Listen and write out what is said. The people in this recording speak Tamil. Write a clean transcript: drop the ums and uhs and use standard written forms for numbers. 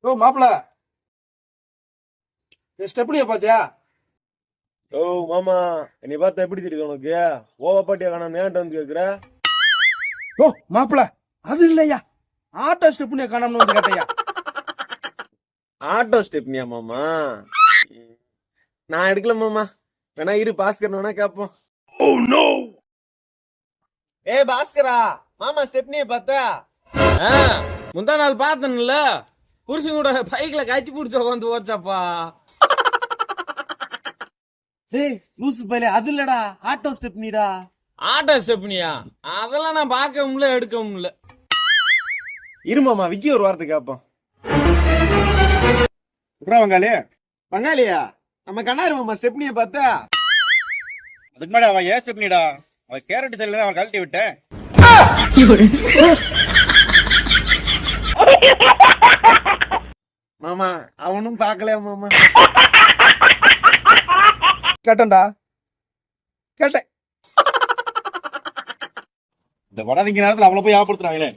ஓ மாப்பிள ஸ்டெப்னிய பாத்தியா? ஓ மாமா, என்னை பார்த்தா எப்படி தெரியுது உனக்கு? ஓவா பாட்டியா காணாம ஏன்ட்ட வந்து கேக்குற? ஓ மாப்பிள அது இல்லையா, ஆட்டோ ஸ்டெப்னிய காணாமனு வந்து கேட்டையா? ஆட்டோ ஸ்டெப்னியா மாமா? நான் எடுக்கல மாமா. வேணா இரு, பாஸ்கர் வேணா கேப்போம். ஏ பாஸ்கரா, மாமா ஸ்டெப்னிய பார்த்தா? முந்தா நாள் பார்த்தேன்ல, புருஷன் கூட பைக்ல கட்டி பிடிச்ச உட்காந்து ஓச்சாப்பா. டேய் லூசு பையலே, அது இல்லடா, ஆட்டோ ஸ்டெப்னிடா. ஆட்டோ ஸ்டெப்னியா? அதெல்லாம் நான் பார்க்க முடியல, எடுக்க முடியல. இரு மாமா, விக்கி ஒரு வார்த்தை கேப்போம். வங்காளி பங்காளியா, நம்ம கண்ணாரு மாமா ஸ்டெப்னிய பார்த்தா? அதுக்கு மேல அவன் ஏன் ஸ்டெப்னிடா, அவன் கேரட் சைடுல தான் அவன் கழட்டி விட்டேன். மாமா அவனும் பார்க்கலையா மாமா? கேட்டேன்டா, கேட்டேன். இந்த வடதிங்க நேரத்துல அவளை போய் ஆப்படுத்துறாங்களே.